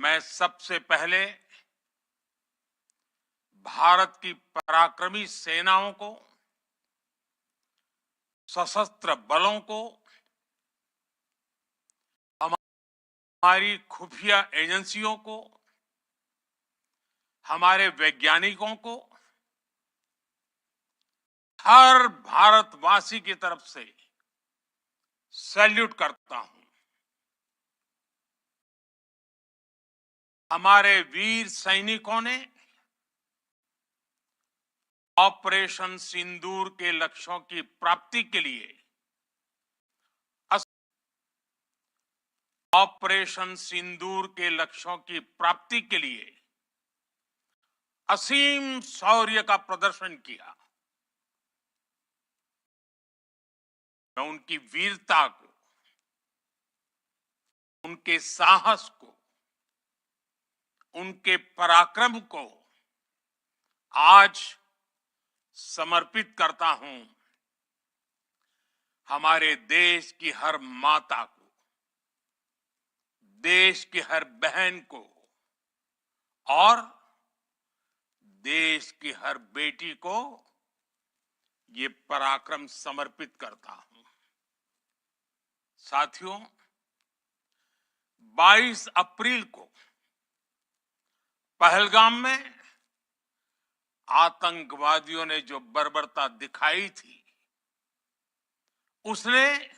मैं सबसे पहले भारत की पराक्रमी सेनाओं को, सशस्त्र बलों को, हमारी खुफिया एजेंसियों को, हमारे वैज्ञानिकों को, हर भारतवासी की तरफ से सैल्यूट करता हूं। हमारे वीर सैनिकों ने ऑपरेशन सिंदूर के लक्ष्यों की प्राप्ति के लिए असीम शौर्य का प्रदर्शन किया। मैं उनकी वीरता को, उनके साहस को, उनके पराक्रम को आज समर्पित करता हूं। हमारे देश की हर माता को, देश की हर बहन को और देश की हर बेटी को ये पराक्रम समर्पित करता हूं। साथियों, 22 अप्रैल को पहलगाम में आतंकवादियों ने जो बर्बरता दिखाई थी, उसने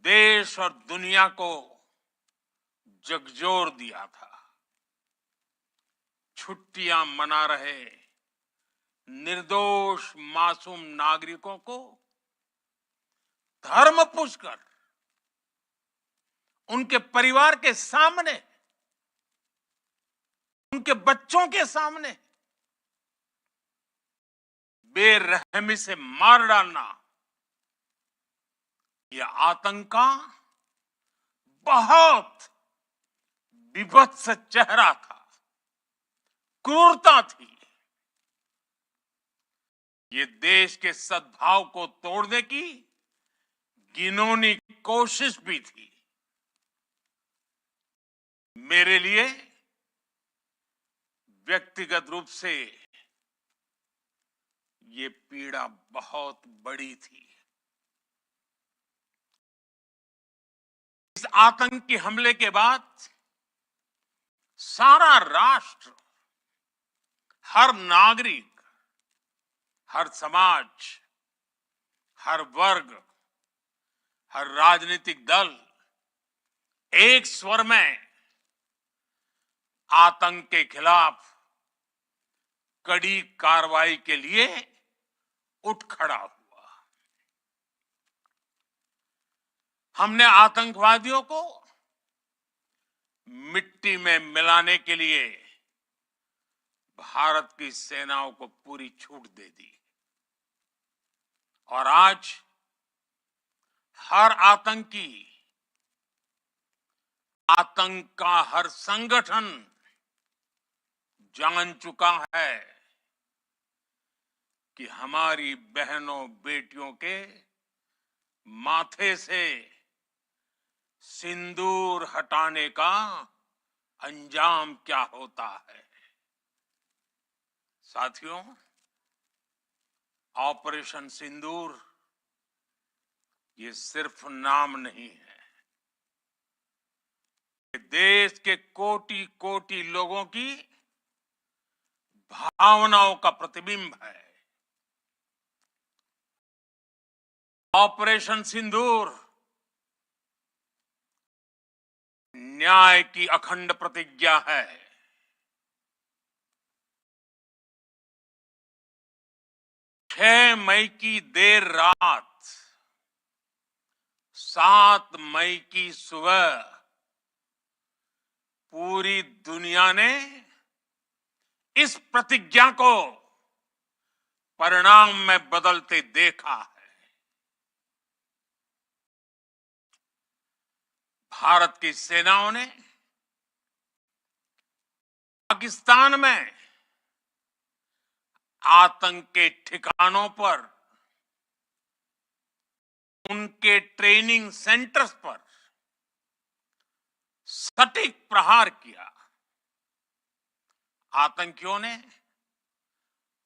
देश और दुनिया को झकझोर दिया था। छुट्टियां मना रहे निर्दोष मासूम नागरिकों को धर्म पूछकर उनके परिवार के सामने, उनके बच्चों के सामने बेरहमी से मार डालना, यह आतंक का बहुत विभत्स चेहरा था, क्रूरता थी। ये देश के सद्भाव को तोड़ने की घिनौनी कोशिश भी थी। मेरे लिए व्यक्तिगत रूप से ये पीड़ा बहुत बड़ी थी। इस आतंकी हमले के बाद सारा राष्ट्र, हर नागरिक, हर समाज, हर वर्ग, हर राजनीतिक दल एक स्वर में आतंक के खिलाफ कड़ी कार्रवाई के लिए उठ खड़ा हुआ। हमने आतंकवादियों को मिट्टी में मिलाने के लिए भारत की सेनाओं को पूरी छूट दे दी और आज हर आतंकी, आतंक का हर संगठन जान चुका है कि हमारी बहनों बेटियों के माथे से सिंदूर हटाने का अंजाम क्या होता है। साथियों, ऑपरेशन सिंदूर ये सिर्फ नाम नहीं है, ये देश के कोटि कोटि लोगों की भावनाओं का प्रतिबिंब है। ऑपरेशन सिंदूर न्याय की अखंड प्रतिज्ञा है। 6 मई की देर रात, 7 मई की सुबह पूरी दुनिया ने इस प्रतिज्ञा को परिणाम में बदलते देखा है। भारत की सेनाओं ने पाकिस्तान में आतंक के ठिकानों पर, उनके ट्रेनिंग सेंटर्स पर सटीक प्रहार किया। आतंकियों ने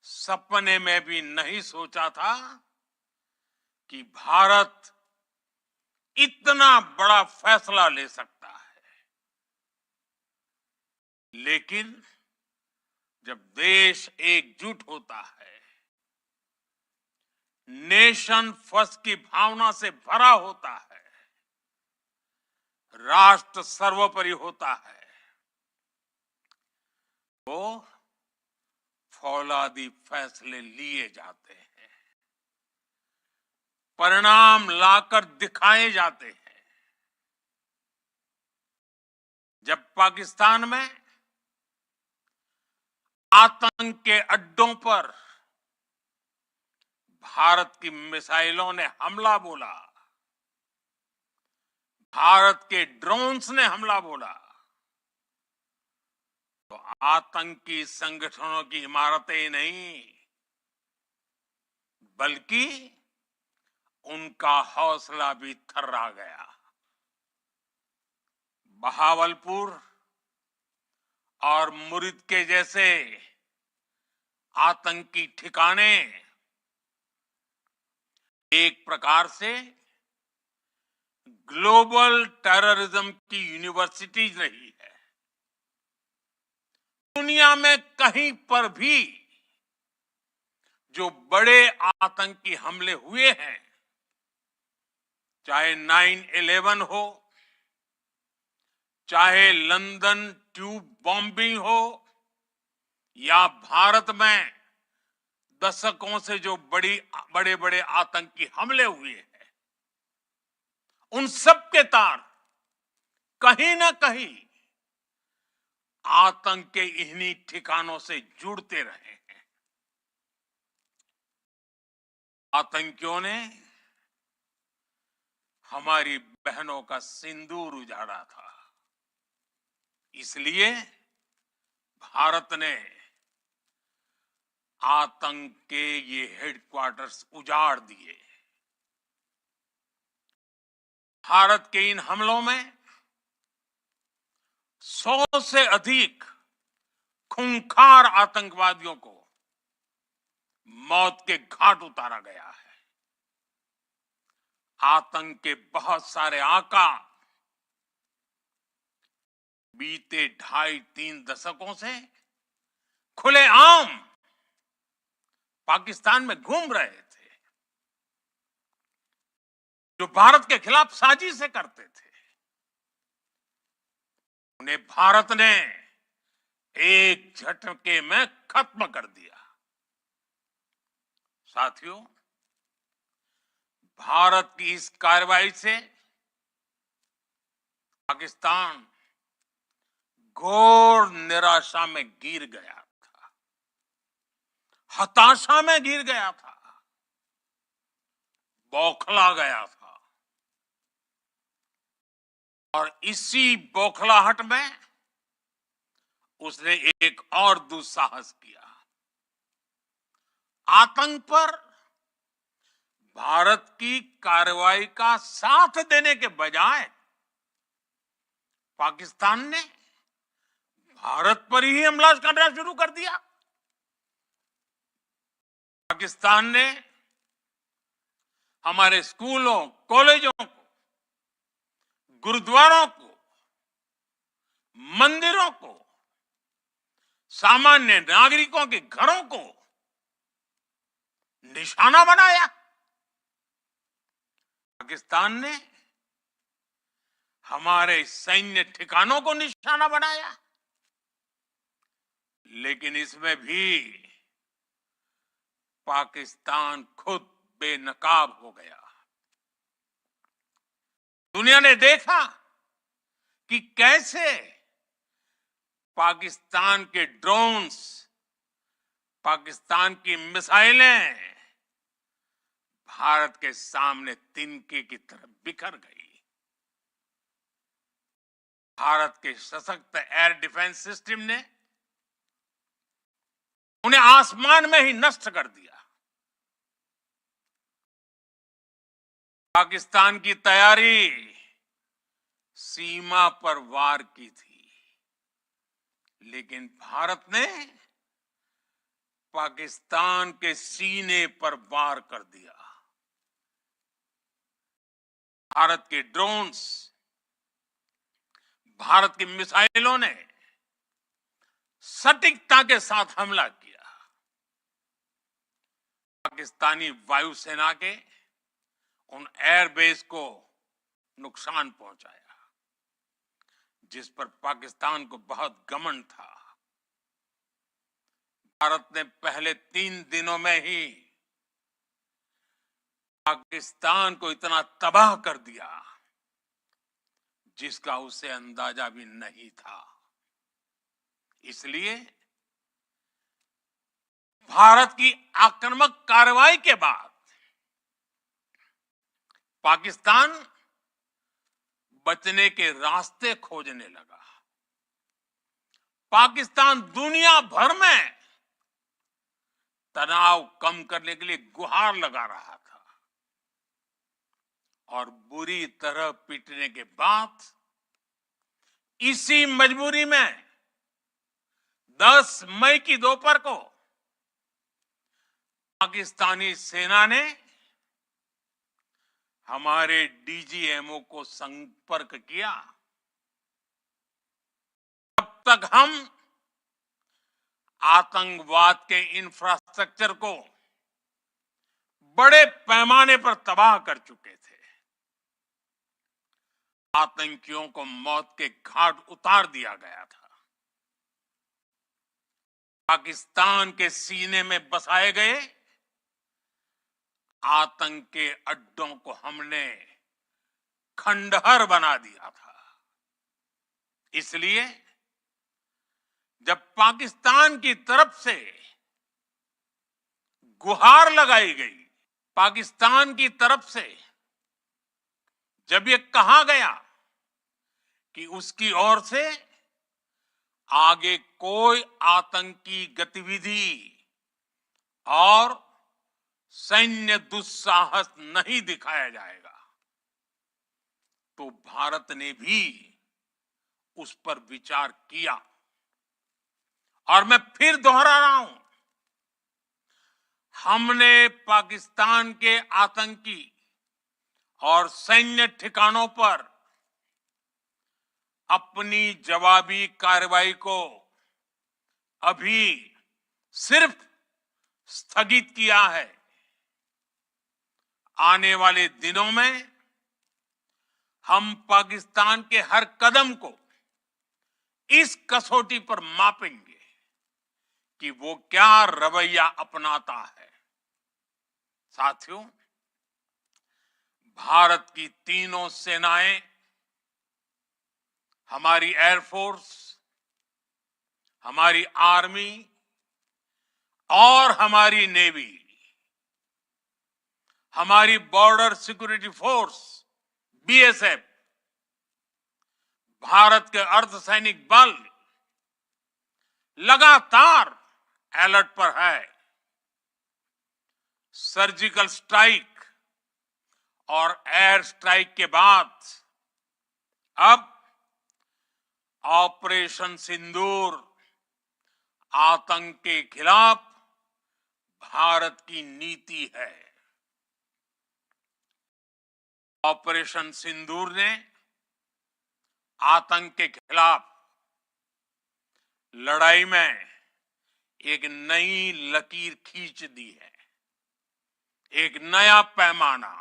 सपने में भी नहीं सोचा था कि भारत इतना बड़ा फैसला ले सकता है। लेकिन जब देश एकजुट होता है, नेशन फर्स्ट की भावना से भरा होता है, राष्ट्र सर्वोपरि होता है, तो फौलादी फैसले लिए जाते हैं, परिणाम लाकर दिखाए जाते हैं। जब पाकिस्तान में आतंक के अड्डों पर भारत की मिसाइलों ने हमला बोला, भारत के ड्रोन्स ने हमला बोला, तो आतंकी संगठनों की इमारतें नहीं, बल्कि उनका हौसला भी थर्रा गया। बहावलपुर और मुरिद के जैसे आतंकी ठिकाने एक प्रकार से ग्लोबल टेररिज्म की यूनिवर्सिटीज रही है। दुनिया में कहीं पर भी जो बड़े आतंकी हमले हुए हैं, चाहे 9/11 हो, चाहे लंदन ट्यूब बॉम्बिंग हो, या भारत में दशकों से जो बड़े बड़े आतंकी हमले हुए हैं, उन सब के तार कहीं ना कहीं आतंक के इन्हीं ठिकानों से जुड़ते रहे हैं। आतंकियों ने हमारी बहनों का सिंदूर उजाड़ा था, इसलिए भारत ने आतंक के ये हेडक्वार्टर्स उजाड़ दिए। भारत के इन हमलों में 100 से अधिक खूंखार आतंकवादियों को मौत के घाट उतारा गया है। आतंक के बहुत सारे आका बीते 2.5-3 दशकों से खुलेआम पाकिस्तान में घूम रहे थे, जो भारत के खिलाफ साजिशें करते थे। उन्हें भारत ने एक झटके में खत्म कर दिया। साथियों, भारत की इस कार्रवाई से पाकिस्तान घोर निराशा में गिर गया था, हताशा में गिर गया था, बौखला गया था। और इसी बौखलाहट में उसने एक और दुस्साहस किया। आतंक पर भारत की कार्रवाई का साथ देने के बजाय पाकिस्तान ने भारत पर ही हमला करना शुरू कर दिया। पाकिस्तान ने हमारे स्कूलों, कॉलेजों को, गुरुद्वारों को, मंदिरों को, सामान्य नागरिकों के घरों को निशाना बनाया। पाकिस्तान ने हमारे सैन्य ठिकानों को निशाना बनाया। लेकिन इसमें भी पाकिस्तान खुद बेनकाब हो गया। दुनिया ने देखा कि कैसे पाकिस्तान के ड्रोन्स, पाकिस्तान की मिसाइलें भारत के सामने तिनके की तरह बिखर गई। भारत के सशक्त एयर डिफेंस सिस्टम ने उन्हें आसमान में ही नष्ट कर दिया। पाकिस्तान की तैयारी सीमा पर वार की थी, लेकिन भारत ने पाकिस्तान के सीने पर वार कर दिया। भारत के ड्रोन्स, भारत की मिसाइलों ने सटीकता के साथ हमला किया। पाकिस्तानी वायुसेना के उन एयरबेस को नुकसान पहुंचाया, जिस पर पाकिस्तान को बहुत घमंड था। भारत ने पहले 3 दिनों में ही पाकिस्तान को इतना तबाह कर दिया जिसका उसे अंदाजा भी नहीं था। इसलिए भारत की आक्रामक कार्रवाई के बाद पाकिस्तान बचने के रास्ते खोजने लगा। पाकिस्तान दुनिया भर में तनाव कम करने के लिए गुहार लगा रहा था और बुरी तरह पीटने के बाद इसी मजबूरी में 10 मई की दोपहर को पाकिस्तानी सेना ने हमारे डीजीएमओ को संपर्क किया। तब तक हम आतंकवाद के इंफ्रास्ट्रक्चर को बड़े पैमाने पर तबाह कर चुके थे। आतंकियों को मौत के घाट उतार दिया गया था। पाकिस्तान के सीने में बसाए गए आतंक के अड्डों को हमने खंडहर बना दिया था। इसलिए जब पाकिस्तान की तरफ से गुहार लगाई गई, पाकिस्तान की तरफ से जब ये कहा गया कि उसकी ओर से आगे कोई आतंकी गतिविधि और सैन्य दुस्साहस नहीं दिखाया जाएगा, तो भारत ने भी उस पर विचार किया। और मैं फिर दोहरा रहा हूं, हमने पाकिस्तान के आतंकी और सैन्य ठिकानों पर अपनी जवाबी कार्रवाई को अभी सिर्फ स्थगित किया है। आने वाले दिनों में हम पाकिस्तान के हर कदम को इस कसौटी पर मापेंगे कि वो क्या रवैया अपनाता है। साथियों, भारत की तीनों सेनाएं, हमारी एयरफोर्स, हमारी आर्मी और हमारी नेवी, हमारी border security force BSF, Bharat के अर्धसैनिक बल लगातार अलर्ट पर है। सर्जिकल स्ट्राइक और एयर स्ट्राइक के बाद अब ऑपरेशन सिंदूर आतंक के खिलाफ भारत की नीति है। ऑपरेशन सिंदूर ने आतंक के खिलाफ लड़ाई में एक नई लकीर खींच दी है, एक नया पैमाना,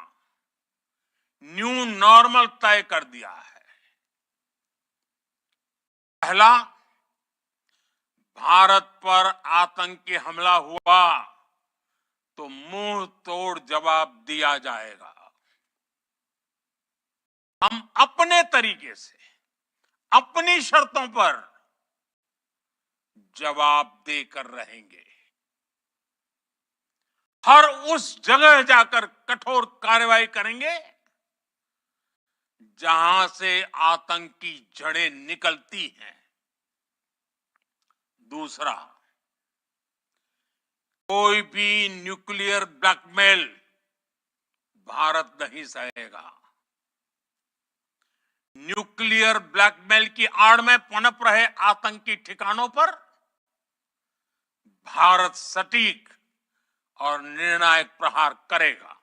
न्यू नॉर्मल तय कर दिया है। पहला, भारत पर आतंकी हमला हुआ तो मुंह तोड़ जवाब दिया जाएगा। हम अपने तरीके से, अपनी शर्तों पर जवाब देकर रहेंगे। हर उस जगह जाकर कठोर कार्रवाई करेंगे जहां से आतंक की जड़ें निकलती हैं। दूसरा, कोई भी न्यूक्लियर ब्लैकमेल भारत नहीं सहेगा। न्यूक्लियर ब्लैकमेल की आड़ में पनप रहे आतंकी ठिकानों पर भारत सटीक और निर्णायक प्रहार करेगा।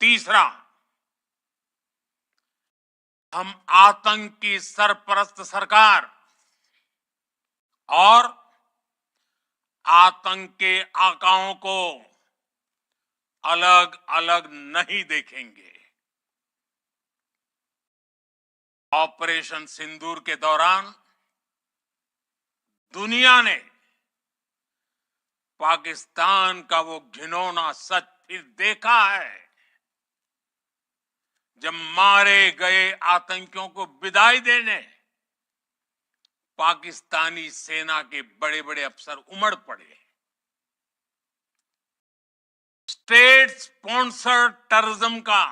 तीसरा, हम आतंक की सरपरस्त सरकार और आतंक के आकाओं को अलग अलग नहीं देखेंगे। ऑपरेशन सिंदूर के दौरान दुनिया ने पाकिस्तान का वो घिनौना सच फिर देखा है, जब मारे गए आतंकियों को विदाई देने पाकिस्तानी सेना के बड़े बड़े अफसर उमड़ पड़े। स्टेट स्पॉन्सर्ड टेररिज्म का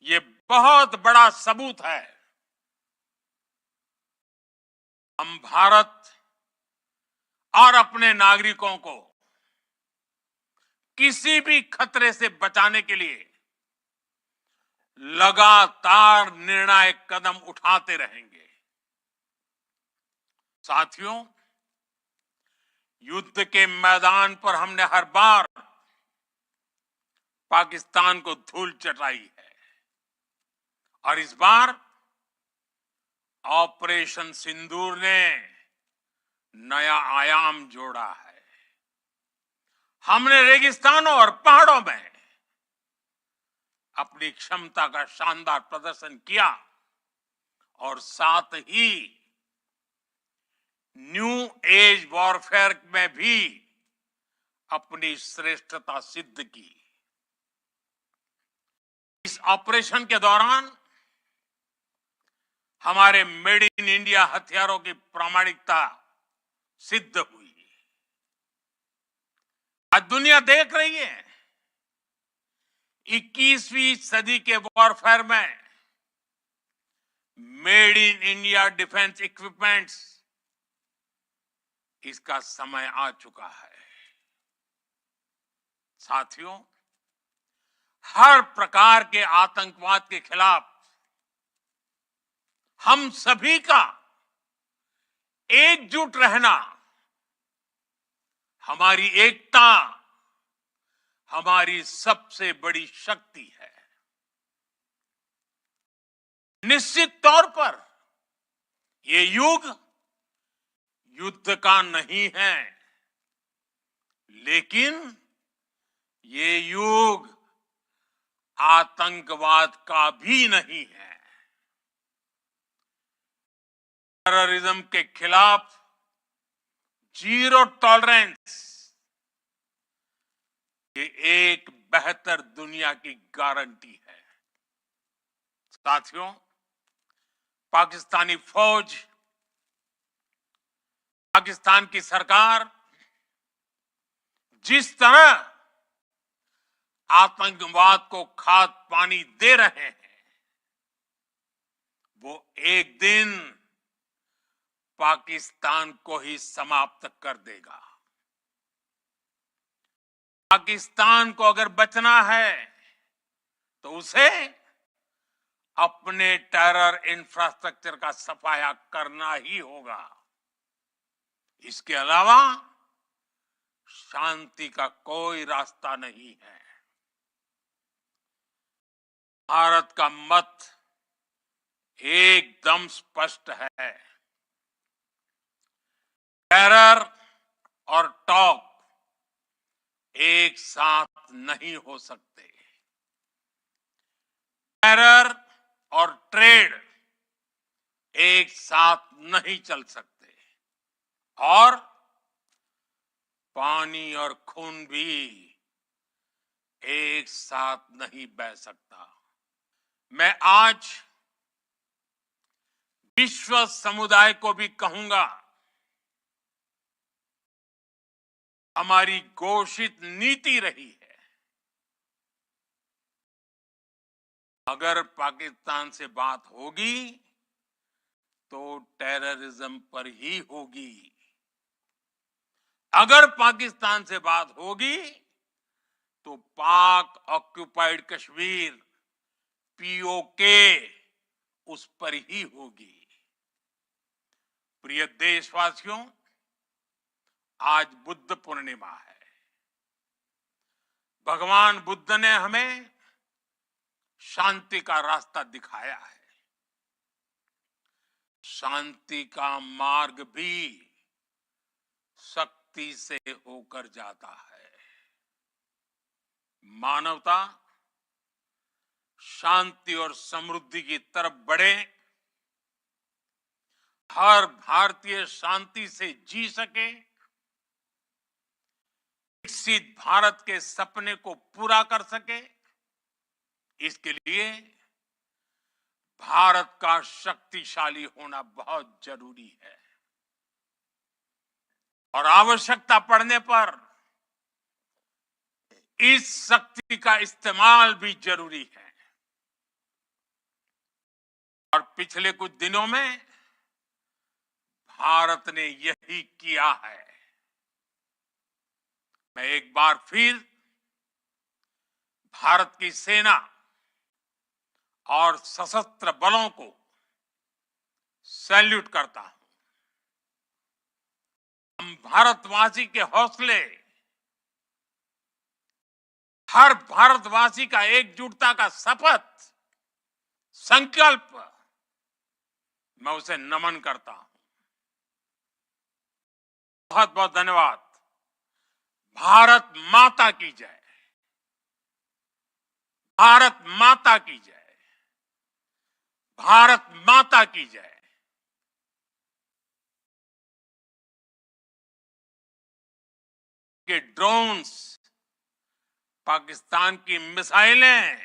ये बहुत बड़ा सबूत है। हम भारत और अपने नागरिकों को किसी भी खतरे से बचाने के लिए लगातार निर्णायक कदम उठाते रहेंगे। साथियों, युद्ध के मैदान पर हमने हर बार पाकिस्तान को धूल चटाई है और इस बार ऑपरेशन सिंदूर ने नया आयाम जोड़ा है। हमने रेगिस्तानों और पहाड़ों में अपनी क्षमता का शानदार प्रदर्शन किया और साथ ही न्यू एज वॉरफेयर में भी अपनी श्रेष्ठता सिद्ध की। इस ऑपरेशन के दौरान हमारे मेड इन इंडिया हथियारों की प्रामाणिकता सिद्ध हुई। आज दुनिया देख रही है 21वीं सदी के वॉरफेयर में made in India defence equipments, इसका समय आ चुका है। साथियों, हर प्रकार के आतंकवाद के खिलाफ हम सभी का एकजुट रहना हमारी एकता, हमारी सबसे बड़ी शक्ति है। निश्चित तौर पर ये युग युद्ध का नहीं है, लेकिन ये युग आतंकवाद का भी नहीं है। टेररिज्म के खिलाफ जीरो टॉलरेंस, ये एक बेहतर दुनिया की गारंटी है। साथियों, पाकिस्तानी फौज, पाकिस्तान की सरकार जिस तरह आतंकवाद को खाद पानी दे रहे हैं, वो एक दिन पाकिस्तान को ही समाप्त कर देगा। पाकिस्तान को अगर बचना है तो उसे अपने टेरर इंफ्रास्ट्रक्चर का सफाया करना ही होगा। इसके अलावा शांति का कोई रास्ता नहीं है। भारत का मत एकदम स्पष्ट है। टेरर और टॉक एक साथ नहीं हो सकते। टेरर और ट्रेड एक साथ नहीं चल सकते और पानी और खून भी एक साथ नहीं बह सकता। मैं आज विश्व समुदाय को भी कहूंगा, हमारी घोषित नीति रही है, अगर पाकिस्तान से बात होगी तो टेररिज्म पर ही होगी। अगर पाकिस्तान से बात होगी तो पाक ऑक्युपाइड कश्मीर, पीओके उस पर ही होगी। प्रिय देशवासियों, आज बुद्ध पूर्णिमा है। भगवान बुद्ध ने हमें शांति का रास्ता दिखाया है। शांति का मार्ग भी शक्ति से होकर जाता है। मानवता शांति और समृद्धि की तरफ बढ़े, हर भारतीय शांति से जी सके, विकसित भारत के सपने को पूरा कर सके, इसके लिए भारत का शक्तिशाली होना बहुत जरूरी है। और आवश्यकता पड़ने पर इस शक्ति का इस्तेमाल भी जरूरी है। और पिछले कुछ दिनों में भारत ने यही किया है। मैं एक बार फिर भारत की सेना और सशस्त्र बलों को सैल्यूट करता हूं। हम भारतवासी के हौसले, हर भारतवासी का एकजुटता का शपथ, संकल्प, मैं उसे नमन करता हूं। बहुत बहुत धन्यवाद। भारत माता की जय। भारत माता की जय। भारत माता की जय। के ड्रोन्स, पाकिस्तान की मिसाइलें